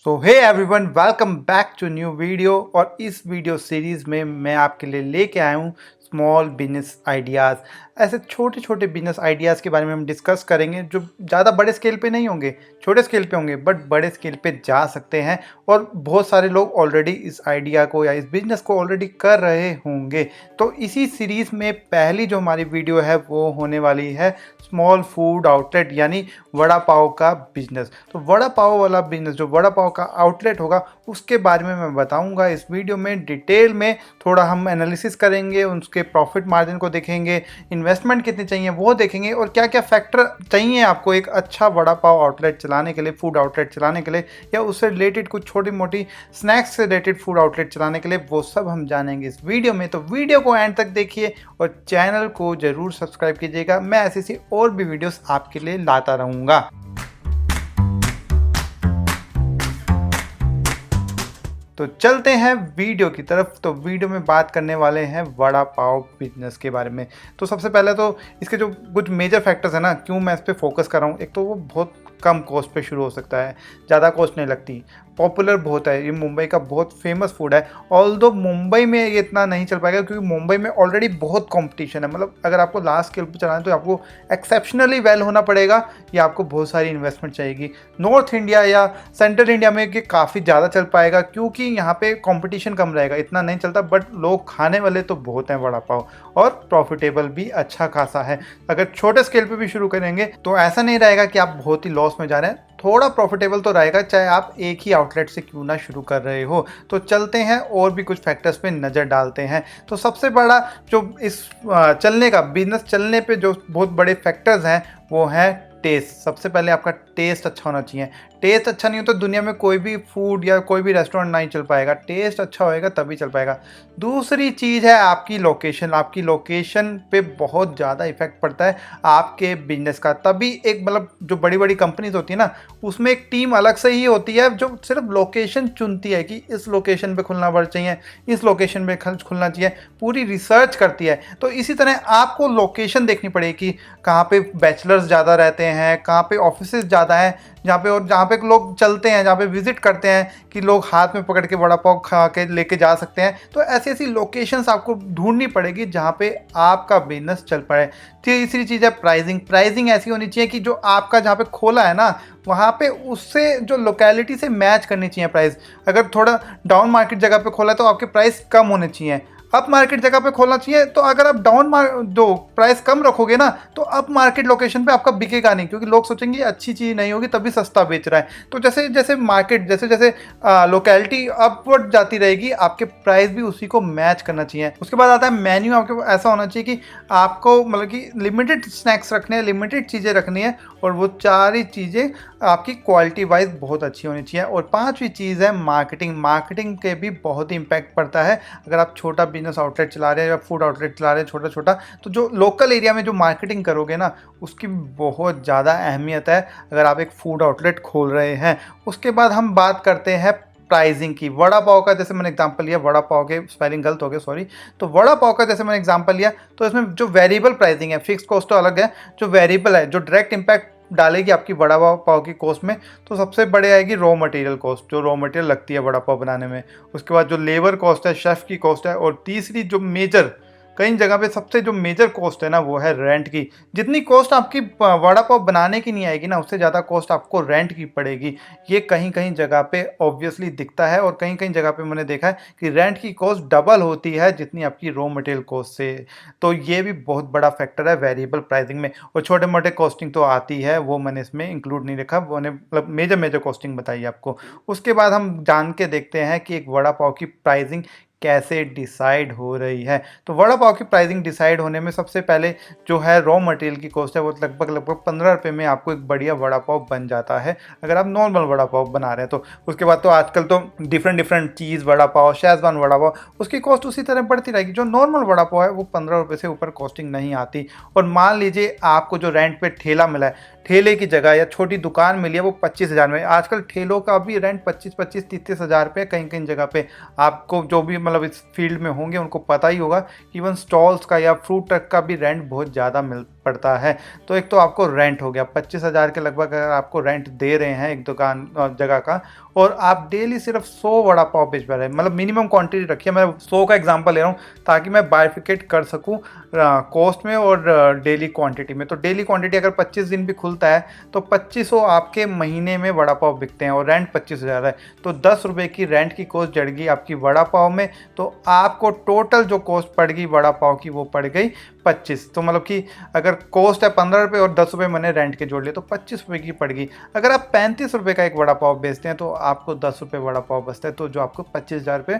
So hey everyone, welcome back to new video. और इस video series में मैं आपके लिए लेके आया हूँ स्मॉल बिजनेस आइडियाज़। ऐसे छोटे छोटे बिजनेस आइडियाज़ के बारे में हम डिस्कस करेंगे जो ज़्यादा बड़े स्केल पे नहीं होंगे, छोटे स्केल पे होंगे बट बड़े स्केल पे जा सकते हैं। और बहुत सारे लोग ऑलरेडी इस आइडिया को या इस बिजनेस को ऑलरेडी कर रहे होंगे। तो इसी सीरीज़ में पहली जो हमारी वीडियो है वो होने वाली है स्मॉल फूड आउटलेट, यानी वड़ा पाव का बिजनेस। तो वड़ा पाव वाला बिजनेस, जो वड़ा पाव का आउटलेट होगा, उसके बारे में मैं बताऊंगा इस वीडियो में डिटेल में। थोड़ा हम एनालिसिस करेंगे, उसके प्रॉफिट मार्जिन को देखेंगे, इन्वेस्टमेंट कितनी चाहिए वो देखेंगे, और क्या क्या फैक्टर चाहिए आपको एक अच्छा वड़ा पाव आउटलेट चलाने के लिए, फूड आउटलेट चलाने के लिए, या उससे रिलेटेड कुछ छोटी मोटी स्नैक्स से रिलेटेड फूड आउटलेट चलाने के लिए, वो सब हम जानेंगे इस वीडियो में। तो वीडियो को एंड तक देखिए और चैनल को जरूर सब्सक्राइब कीजिएगा। मैं ऐसी और भी वीडियोस आपके लिए लाता रहूँगा। तो चलते हैं वीडियो की तरफ। तो वीडियो में बात करने वाले हैं वड़ा पाव बिजनेस के बारे में। तो सबसे पहले तो इसके जो कुछ मेजर फैक्टर्स हैं ना, क्यों मैं इस पर फोकस कर रहा हूँ। एक तो वो बहुत कम कॉस्ट पे शुरू हो सकता है, ज़्यादा कॉस्ट नहीं लगती, पॉपुलर बहुत है, ये मुंबई का बहुत फेमस फूड है। ऑल्दो मुंबई में ये इतना नहीं चल पाएगा क्योंकि मुंबई में ऑलरेडी बहुत कंपटीशन है। मतलब अगर आपको लार्ज स्केल पर चलाना है तो आपको एक्सेप्शनली वेल होना पड़ेगा, या आपको बहुत सारी इन्वेस्टमेंट चाहिएगी। नॉर्थ इंडिया या सेंट्रल इंडिया में ये काफ़ी ज़्यादा चल पाएगा क्योंकि यहाँ पे कंपटीशन कम रहेगा, इतना नहीं चलता। बट लोग खाने वाले तो बहुत हैं वड़ा पाव, और प्रॉफिटेबल भी अच्छा खासा है। अगर छोटे स्केल पे भी शुरू करेंगे तो ऐसा नहीं रहेगा कि आप बहुत ही लॉस में जा रहे हैं, थोड़ा प्रॉफिटेबल तो रहेगा, चाहे आप एक ही आउटलेट से क्यों ना शुरू कर रहे हो। तो चलते हैं और भी कुछ फैक्टर्स पे नज़र डालते हैं। तो सबसे बड़ा जो इस चलने का, बिजनेस चलने पे जो बहुत बड़े फैक्टर्स हैं वो है टेस्ट। सबसे पहले आपका टेस्ट अच्छा होना चाहिए। टेस्ट अच्छा नहीं हो तो दुनिया में कोई भी फूड या कोई भी रेस्टोरेंट नहीं चल पाएगा। टेस्ट अच्छा होएगा तभी चल पाएगा। दूसरी चीज़ है आपकी लोकेशन। आपकी लोकेशन पे बहुत ज़्यादा इफेक्ट पड़ता है आपके बिजनेस का। तभी एक, मतलब जो बड़ी बड़ी कंपनीज होती है ना, उसमें एक टीम अलग से ही होती है जो सिर्फ लोकेशन चुनती है कि इस लोकेशन पे खुलना पड़ चाहिए, इस लोकेशन पे खुलना चाहिए, पूरी रिसर्च करती है। तो इसी तरह आपको लोकेशन देखनी पड़ेगी कि कहाँ पे बैचलर्स ज़्यादा रहते हैं, कहाँ पे ऑफिसेज ज़्यादा हैं, जहाँ पे लोग चलते हैं, जहाँ पे विजिट करते हैं कि लोग हाथ में पकड़ के वड़ा पाव खा के लेके जा सकते हैं। तो ऐसी ऐसी लोकेशंस आपको ढूंढनी पड़ेगी जहाँ पे आपका बिजनेस चल पाए। तीसरी चीज़ है प्राइसिंग। प्राइसिंग ऐसी होनी चाहिए कि जो आपका जहाँ पे खोला है ना, वहाँ पे उससे जो लोकेलिटी से मैच करनी चाहिए प्राइस। अगर थोड़ा डाउन मार्केट जगह पे खोला है तो आपके प्राइस कम होने चाहिए। अप मार्केट जगह पे खोलना चाहिए, तो अगर आप जो प्राइस कम रखोगे ना तो अप मार्केट लोकेशन पे आपका बिकेगा नहीं, क्योंकि लोग सोचेंगे अच्छी चीज़ नहीं होगी तभी सस्ता बेच रहा है। तो जैसे जैसे मार्केट, जैसे जैसे लोकेलिटी अपवर्ड जाती रहेगी, आपके प्राइस भी उसी को मैच करना चाहिए। उसके बाद आता है मेन्यू। आपके ऐसा होना चाहिए कि आपको, मतलब कि लिमिटेड स्नैक्स रखने हैं, लिमिटेड चीज़ें रखनी है, और वो सारी चीज़ें आपकी क्वालिटी वाइज बहुत अच्छी होनी चाहिए। और पांचवी चीज़ है मार्केटिंग। मार्केटिंग के भी बहुत ही इम्पैक्ट पड़ता है। अगर आप छोटा बिजनेस आउटलेट चला रहे हैं या फूड आउटलेट चला रहे हैं छोटा छोटा, तो जो लोकल एरिया में जो मार्केटिंग करोगे ना, उसकी बहुत ज़्यादा अहमियत है अगर आप एक फूड आउटलेट खोल रहे हैं। उसके बाद हम बात करते हैं प्राइसिंग की। वड़ा पाव का जैसे मैंने एग्जांपल लिया, वड़ा पाव के स्पेलिंग गलत हो गया, सॉरी। तो वड़ा पाव का जैसे मैंने एग्जांपल लिया, तो इसमें जो वेरिएबल प्राइसिंग है, फिक्स कॉस्ट तो अलग है, जो वेरिएबल है, जो डायरेक्ट इम्पैक्ट डालेगी आपकी वड़ा पाव की कॉस्ट में, तो सबसे बड़े आएगी रॉ मटेरियल कॉस्ट, जो रॉ मटेरियल लगती है वड़ा पाव बनाने में। उसके बाद जो लेबर कॉस्ट है, शेफ़ की कॉस्ट है, और तीसरी जो मेजर, कई जगह पे सबसे जो मेजर कॉस्ट है ना, वो है रेंट की। जितनी कॉस्ट आपकी वड़ा पाव बनाने की नहीं आएगी ना, उससे ज़्यादा कॉस्ट आपको रेंट की पड़ेगी। ये कहीं कहीं जगह पे ऑब्वियसली दिखता है, और कहीं कहीं जगह पे मैंने देखा है कि रेंट की कॉस्ट डबल होती है जितनी आपकी रॉ मटेरियल कॉस्ट से। तो ये भी बहुत बड़ा फैक्टर है वेरिएबल प्राइसिंग में। और छोटे मोटे कॉस्टिंग तो आती है, वो मैंने इसमें इंक्लूड नहीं रखा, वो मतलब मेजर मेजर कॉस्टिंग बताई आपको। उसके बाद हम जान के देखते हैं कि एक वड़ा पाव की प्राइसिंग कैसे डिसाइड हो रही है। तो वड़ा पाव की प्राइसिंग डिसाइड होने में सबसे पहले जो है रॉ मटेरियल की कॉस्ट है, वो लगभग 15 रुपये में आपको एक बढ़िया वड़ा पाव बन जाता है, अगर आप नॉर्मल वड़ा पाव बना रहे हैं तो। उसके बाद तो आजकल तो डिफरेंट चीज़ वड़ा पाव, शेजवान वड़ा पाव, उसकी कॉस्ट उसी तरह बढ़ती रहेगी। जो नॉर्मल वड़ा पाव है वो 15 रुपये से ऊपर कॉस्टिंग नहीं आती। और मान लीजिए आपको जो रेंट पे ठेला मिला है, ठेले की जगह या छोटी दुकान मिली है वो 25,000 में। आजकल ठेलों का भी रेंट 25-25, 30-30 हज़ार रुपये कहीं कहीं जगह पे। आपको जो भी मतलब इस फील्ड में होंगे उनको पता ही होगा। इवन स्टॉल्स का या फ्रूट ट्रक का भी रेंट बहुत ज़्यादा मिल पड़ता है। तो एक तो आपको रेंट हो गया 25,000 के लगभग, अगर आपको रेंट दे रहे हैं एक दुकान जगह का, और आप डेली सिर्फ 100 वड़ा पाव बेच पा रहे हैं, मतलब मिनिमम क्वांटिटी रखिए। मैं 100 का एग्जांपल ले रहा हूँ ताकि मैं बाइफिकेट कर सकूँ कॉस्ट में और डेली क्वांटिटी में। तो डेली क्वांटिटी अगर 25 दिन भी खुलता है तो 2500 आपके महीने में वड़ा पाव बिकते हैं और रेंट 25,000 है। तो 10 रुपये की रेंट की कॉस्ट जड़ गई आपकी वड़ा पाव में। तो आपको टोटल जो कॉस्ट पड़ गई वड़ा पाव की वो पड़ गई 25। तो मतलब कि अगर कॉस्ट है 15 रुपये और 10 रुपये मैंने रेंट के जोड़ लिए तो 25 रुपये की पड़ गई। अगर आप 35 रुपये का एक वड़ा पाव बेचते हैं तो आपको 10 रुपये वड़ा पाव बचता है, तो जो आपको 25,000 रुपये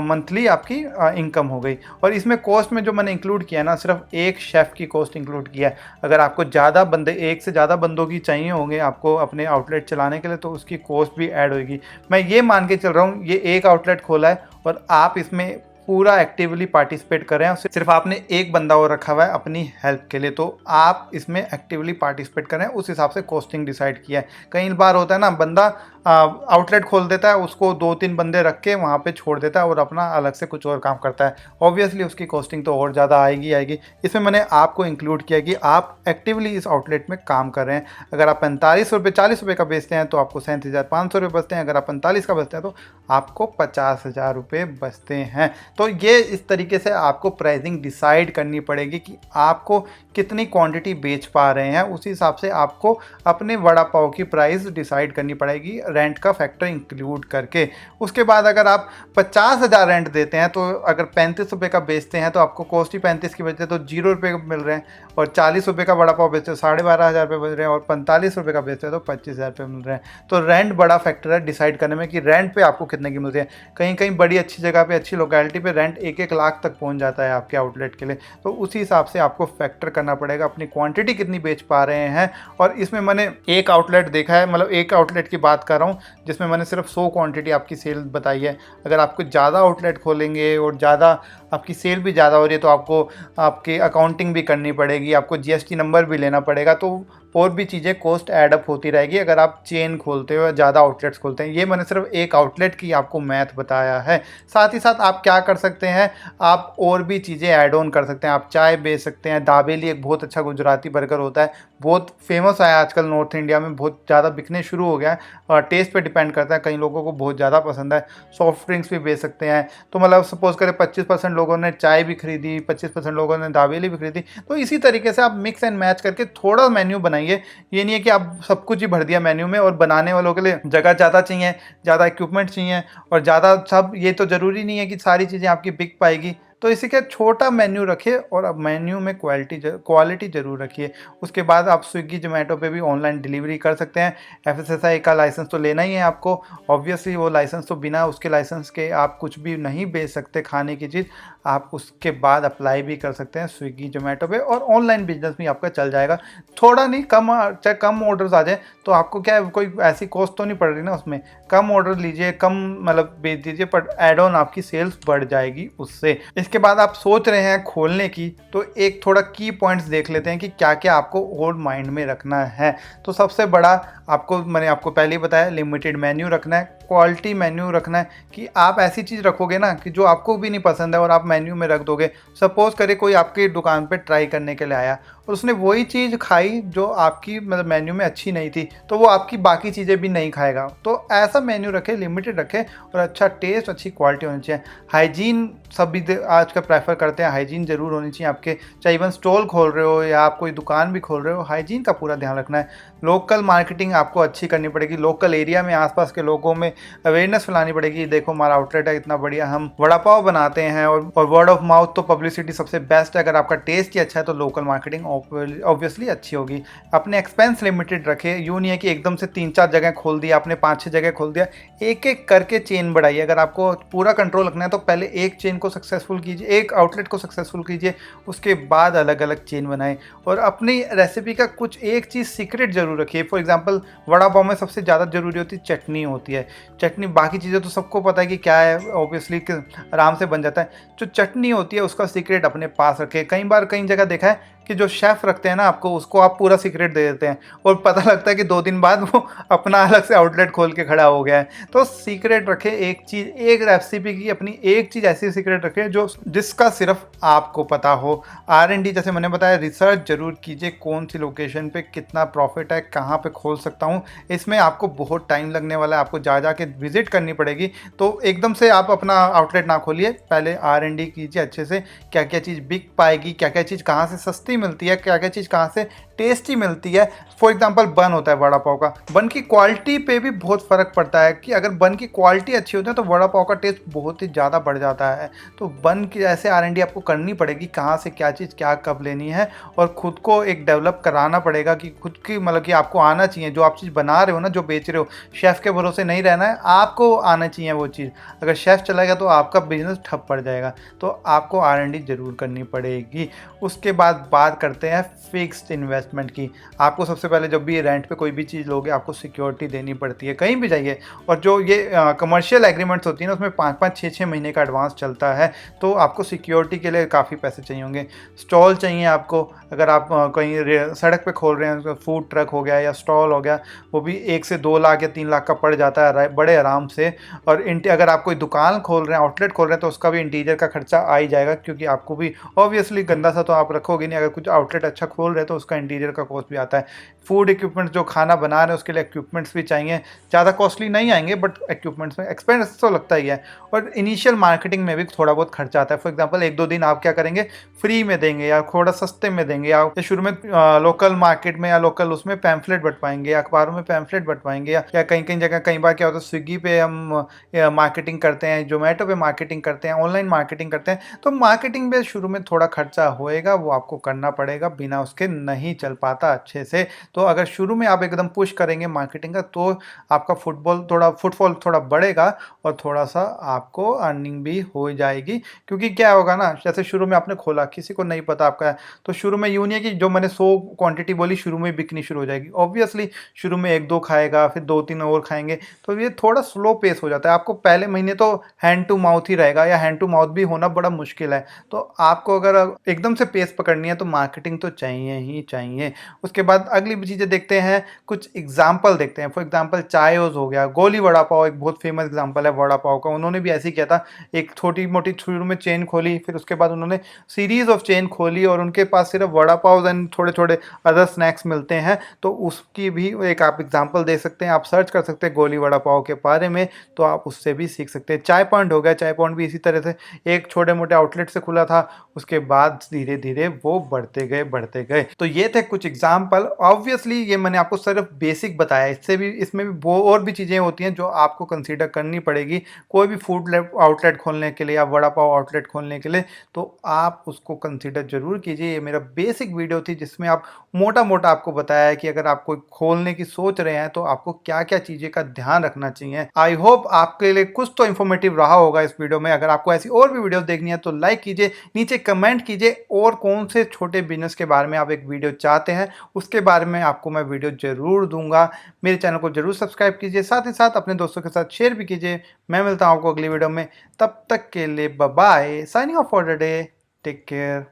मंथली आपकी इनकम हो गई। और इसमें कॉस्ट में जो मैंने इंक्लूड किया ना, सिर्फ एक शेफ़ की कॉस्ट इंक्लूड किया है। अगर आपको ज़्यादा बंदे, एक से ज़्यादा बंदों की चाहिए होंगे आपको अपने आउटलेट चलाने के लिए, तो उसकी कॉस्ट भी ऐड होगी। मैं ये मान के चल रहा हूँ ये एक आउटलेट खोला है और आप इसमें पूरा एक्टिवली पार्टिसिपेट कर रहे हैं, सिर्फ आपने एक बंदा और रखा हुआ है अपनी हेल्प के लिए, तो आप इसमें एक्टिवली पार्टिसिपेट कर रहे हैं, उस हिसाब से कॉस्टिंग डिसाइड किया है। कई बार होता है ना, बंदा आउटलेट खोल देता है, उसको 2-3 बंदे रख के वहाँ पे छोड़ देता है और अपना अलग से कुछ और काम करता है। ऑब्वियसली उसकी कॉस्टिंग तो और ज़्यादा आएगी। इसमें मैंने आपको इंक्लूड किया कि आप एक्टिवली इस आउटलेट में काम कर रहे हैं। अगर आप 45 रुपये 40 रुपये का बेचते हैं तो आपको 37,500 रुपये बचते हैं। अगर आप 45 का बेचते हैं तो आपको 50,000 रुपये बचते हैं। तो ये इस तरीके से आपको प्राइसिंग डिसाइड करनी पड़ेगी कि आपको कितनी क्वांटिटी बेच पा रहे हैं, उसी हिसाब से आपको अपने वड़ा पाव की प्राइस डिसाइड करनी पड़ेगी रेंट का फैक्टर इंक्लूड करके। उसके बाद अगर आप 50,000 रेंट देते हैं तो अगर 35 रुपये का बेचते हैं तो आपको कॉस्ट ही 35 की बचते हैं, तो 0 रुपये मिल रहे हैं। और 40 रुपये का वड़ा पाव बेचते हैं 12,500 रुपये बच रहे हैं, और 45 रुपये का बेचते हैं तो 25,000 रुपये मिल रहे हैं। तो रेंट बड़ा फैक्टर है डिसाइड करने में कि रेंट पे आपको कितने की मिलती है। कहीं कहीं बड़ी अच्छी जगह पे, अच्छी लोकेलिटी पे रेंट 1-1 लाख तक पहुंच जाता है आपके आउटलेट के लिए। तो उसी हिसाब से आपको फैक्टर करना पड़ेगा अपनी क्वांटिटी कितनी बेच पा रहे हैं। और इसमें मैंने एक आउटलेट देखा है, मतलब एक आउटलेट की बात कर रहा हूँ जिसमें मैंने सिर्फ 100 क्वांटिटी आपकी सेल बताई है। अगर आपको ज़्यादा आउटलेट खोलेंगे और ज़्यादा आपकी सेल भी ज़्यादा हो रही है तो आपको आपकी अकाउंटिंग भी करनी पड़ेगी, आपको जीएसटी नंबर भी लेना पड़ेगा, तो और भी चीज़ें कॉस्ट ऐडअप होती रहेगी अगर आप चेन खोलते हो या ज़्यादा आउटलेट्स खोलते हैं। ये मैंने सिर्फ एक आउटलेट की आपको मैथ बताया है। साथ ही साथ आप क्या कर सकते हैं, आप और भी चीज़ें ऐड ऑन कर सकते हैं। आप चाय बेच सकते हैं। दाबेली एक बहुत अच्छा गुजराती बर्गर होता है, बहुत फेमस है आजकल नॉर्थ इंडिया में, बहुत ज़्यादा बिकने शुरू हो गया है और टेस्ट पे डिपेंड करता है, कई लोगों को बहुत ज़्यादा पसंद है। सॉफ्ट ड्रिंक्स भी बेच सकते हैं। तो मतलब सपोज करें 25% लोगों ने चाय भी खरीदी, 25% लोगों ने दाबेली भी खरीदी। तो इसी तरीके से आप मिक्स एंड मैच करके थोड़ा मेन्यू बनाइए। ये नहीं है कि आप सब कुछ ही भर दिया मेन्यू में, और बनाने वालों के लिए जगह ज़्यादा चाहिए, ज़्यादा इक्विपमेंट चाहिए और ज़्यादा सब, ये तो ज़रूरी नहीं है कि सारी चीज़ें आपकी बिक पाएगी। तो इसी के छोटा मेन्यू रखिए और अब मेन्यू में क्वालिटी ज़रूर रखिए। उसके बाद आप स्विगी जोमेटो पे भी ऑनलाइन डिलीवरी कर सकते हैं। एफएसएसआई का लाइसेंस तो लेना ही है आपको, ऑब्वियसली वो लाइसेंस, तो बिना उसके लाइसेंस के आप कुछ भी नहीं बेच सकते खाने की चीज़। आप उसके बाद अप्लाई भी कर सकते हैं स्विगी जोमेटो पे और ऑनलाइन बिजनेस भी आपका चल जाएगा। थोड़ा नहीं, चाहे कम ऑर्डर्स आ जाए तो आपको क्या है, कोई ऐसी कॉस्ट तो नहीं पड़ रही ना उसमें। कम ऑर्डर लीजिए, कम मतलब बेच दीजिए, पर एड ऑन आपकी सेल्स बढ़ जाएगी उससे। इसके बाद आप सोच रहे हैं खोलने की, तो एक थोड़ा की पॉइंट्स देख लेते हैं कि क्या क्या आपको और माइंड में रखना है। तो सबसे बड़ा मैंने आपको पहले ही बताया, लिमिटेड मेन्यू रखना है, क्वालिटी मेन्यू रखना है कि आप ऐसी चीज़ रखोगे ना कि जो आपको भी नहीं पसंद है और आप मेन्यू में रख दोगे। सपोज करें कोई आपकी दुकान पे ट्राई करने के लिए आया और उसने वही चीज़ खाई जो आपकी मतलब मेन्यू में अच्छी नहीं थी, तो वो आपकी बाकी चीज़ें भी नहीं खाएगा। तो ऐसा मेन्यू रखें, लिमिटेड रखें और अच्छा टेस्ट, अच्छी क्वालिटी होनी चाहिए। हाइजीन सभी आज का प्रेफर करते हैं, हाइजीन ज़रूर होनी चाहिए आपके, चाहे इवन स्टॉल खोल रहे हो या आप कोई दुकान भी खोल रहे हो, हाइजीन का पूरा ध्यान रखना है। लोकल मार्केटिंग आपको अच्छी करनी पड़ेगी, लोकल एरिया में आसपास के लोगों में अवेयरनेस फैलानी पड़ेगी। देखो हमारा आउटलेट है इतना बढ़िया, हम वड़ा पाव बनाते हैं, और वर्ड ऑफ माउथ तो पब्लिसिटी सबसे बेस्ट है। अगर आपका टेस्ट ही अच्छा है तो लोकल मार्केटिंग ऑब्वियसली अच्छी होगी। अपने एक्सपेंस लिमिटेड रखें, यूँ नहीं है कि एकदम से 3-4 जगह खोल दिया आपने, 5-6 जगह खोल दिया, एक एक करके चेन बढ़ाइए। अगर आपको पूरा कंट्रोल रखना है तो पहले एक चेन को सक्सेसफुल कीजिए, एक आउटलेट को सक्सेसफुल कीजिए, उसके बाद अलग अलग चेन बनाएं। और अपनी रेसिपी का कुछ एक चीज़ सीक्रेट जरूर जरूर रखिए। फॉर एग्जांपल वड़ा पाव में सबसे ज़्यादा ज़रूरी होती है चटनी होती है। चटनी, बाकी चीज़ें तो सबको पता है कि क्या है, ऑब्वियसली आराम से बन जाता है। जो चटनी होती है उसका सीक्रेट अपने पास रखें। कई बार कई जगह देखा है कि जो शेफ़ रखते हैं ना आपको, उसको आप पूरा सीक्रेट दे देते हैं और पता लगता है कि 2 दिन बाद वो अपना अलग से आउटलेट खोल के खड़ा हो गया है। तो सीक्रेट रखें, एक चीज़, एक रेसिपी की अपनी एक चीज़ ऐसी सीक्रेट रखें जो जिसका सिर्फ आपको पता हो। R&D जैसे मैंने बताया, रिसर्च ज़रूर कीजिए कौन सी लोकेशन पे कितना प्रॉफिट है, कहाँ पे खोल सकता हूँ। इसमें आपको बहुत टाइम लगने वाला है, आपको जा के विजिट करनी पड़ेगी। तो एकदम से आप अपना आउटलेट ना खोलिए, पहले R&D कीजिए अच्छे से, क्या क्या चीज़ बिक पाएगी, क्या क्या चीज़ कहाँ से सस्ती मिलती है, क्या क्या चीज़ कहाँ से टेस्टी मिलती है। फॉर एग्जांपल बन होता है वड़ा पाव का, बन की क्वालिटी पे भी बहुत फ़र्क पड़ता है कि अगर बन की क्वालिटी अच्छी होती है तो वड़ा पाव का टेस्ट बहुत ही ज़्यादा बढ़ जाता है। तो बन की ऐसे R&D आपको करनी पड़ेगी, कहाँ से क्या चीज़ क्या कब लेनी है, और ख़ुद को एक डेवलप कराना पड़ेगा कि खुद की मतलब कि आपको आना चाहिए। जो आप चीज़ बना रहे हो ना, जो बेच रहे हो, शेफ़ के भरोसे नहीं रहना है, आपको आना चाहिए वो चीज़। अगर शेफ़ चला गया तो आपका बिजनेस ठप पड़ जाएगा। तो आपको R&D ज़रूर करनी पड़ेगी। उसके बाद बात करते हैं फिक्स्ड इन्वेस्टमेंट की। आपको सबसे पहले जब भी रेंट पे कोई भी चीज़ लोगे, आपको सिक्योरिटी देनी पड़ती है कहीं भी जाइए। और जो ये कमर्शियल एग्रीमेंट्स होती है ना, उसमें 5-5 6-6 महीने का एडवांस चलता है। तो आपको सिक्योरिटी के लिए काफ़ी पैसे चाहिए होंगे। स्टॉल चाहिए आपको, अगर आप कहीं सड़क पे खोल रहे हैं, तो फूड ट्रक हो गया या स्टॉल हो गया, वो भी 1 से 2 लाख या 3 लाख का पड़ जाता है बड़े आराम से। और अगर आप कोई दुकान खोल रहे हैं, आउटलेट खोल रहे हैं, तो उसका भी इंटीरियर का खर्चा आ ही जाएगा, क्योंकि आपको भी ऑब्वियसली गंदा सा तो आप रखोगे नहीं। अगर कुछ आउटलेट अच्छा खोल रहे हैं तो उसका इंटीरियर का कॉस्ट भी आता है। फूड इक्विपमेंट्स जो खाना बना रहे हैं उसके लिए इक्विपमेंट्स भी चाहिए। ज़्यादा कॉस्टली नहीं आएंगे, बट इक्विपमेंट्स में एक्सपेंस तो लगता ही है। और इनिशियल मार्केटिंग में भी थोड़ा बहुत खर्चा आता है। फॉर एग्जांपल 1-2 दिन आप क्या करेंगे, फ्री में देंगे या थोड़ा सस्ते में देंगे, या शुरू में लोकल मार्केट में या लोकल उसमें पैम्फलेट बंटवाएंगे, अखबारों में पैम्फलेट बंटवाएंगे, या कहीं कहीं जगह कई बार क्या होता है, स्विगी पे हम मार्केटिंग करते हैं, जोमेटो पे मार्केटिंग करते हैं, ऑनलाइन मार्केटिंग करते हैं। तो मार्केटिंग में शुरू में थोड़ा खर्चा होएगा, वो आपको करना पड़ेगा, बिना उसके नहीं चल पाता अच्छे से। तो अगर शुरू में आप एकदम पुश करेंगे मार्केटिंग का, तो आपका फुटफॉल थोड़ा बढ़ेगा और थोड़ा सा आपको अर्निंग भी हो जाएगी। क्योंकि क्या होगा ना, जैसे शुरू में आपने खोला, किसी को नहीं पता आपका है, तो शुरू में यूँ नहीं है कि जो मैंने 100 क्वांटिटी बोली शुरू में बिकनी शुरू हो जाएगी। ऑब्वियसली शुरू में 1-2 खाएगा, फिर 2-3 और खाएंगे, तो ये थोड़ा स्लो पेस हो जाता है। आपको पहले महीने तो हैंड टू माउथ ही रहेगा, या हैंड टू माउथ भी होना बड़ा मुश्किल है। तो आपको अगर एकदम से पेस पकड़नी है तो मार्केटिंग तो चाहिए ही चाहिए। उसके बाद अगली चीज़ें देखते हैं, कुछ एग्जाम्पल देखते हैं। फॉर एग्जाम्पल चायोज़ हो गया, गोली वड़ा पाव एक बहुत फेमस एग्जाम्पल है वड़ा पाव का। उन्होंने भी ऐसे ही किया था, एक छोटी मोटी शुरू में चेन खोली, फिर उसके बाद उन्होंने सीरीज ऑफ चेन खोली, और उनके पास सिर्फ वड़ा पाव एंड थोड़े थोड़े अदर स्नैक्स मिलते हैं। तो उसकी भी एक आप एग्जाम्पल दे सकते हैं। आप सर्च कर सकते हैं गोली वड़ा पाव के बारे में, तो आप उससे भी सीख सकते हैं। चाय पॉइंट हो गया, चाय पॉइंट भी इसी तरह से एक छोटे मोटे आउटलेट से खुला था, उसके बाद धीरे धीरे वो बढ़ते गए। तो ये थे कुछ एग्जाम्पल। ऑब्वियसली ये मैंने आपको सिर्फ बेसिक बताया, इससे भी इसमें भी वो और भी चीज़ें होती हैं जो आपको कंसीडर करनी पड़ेगी कोई भी फूड आउटलेट खोलने के लिए या वड़ा पाव आउटलेट खोलने के लिए। तो आप उसको कंसीडर जरूर कीजिए। ये मेरा बेसिक वीडियो थी जिसमें आप मोटा मोटा आपको बताया है कि अगर आप कोई खोलने की सोच रहे हैं तो आपको क्या क्या चीज़ें का ध्यान रखना चाहिए। आई होप आपके लिए कुछ तो इन्फॉर्मेटिव रहा होगा इस वीडियो में। अगर आपको ऐसी और भी वीडियो देखनी है तो लाइक कीजिए, नीचे कमेंट कीजिए, और कौन से छोटे बिजनेस के बारे में आप एक वीडियो चाहते हैं उसके बारे में आपको मैं वीडियो जरूर दूंगा। मेरे चैनल को जरूर सब्सक्राइब कीजिए, साथ ही साथ अपने दोस्तों के साथ शेयर भी कीजिए। मैं मिलता हूं आपको अगली वीडियो में, तब तक के लिए bye bye, signing off for the day, take care.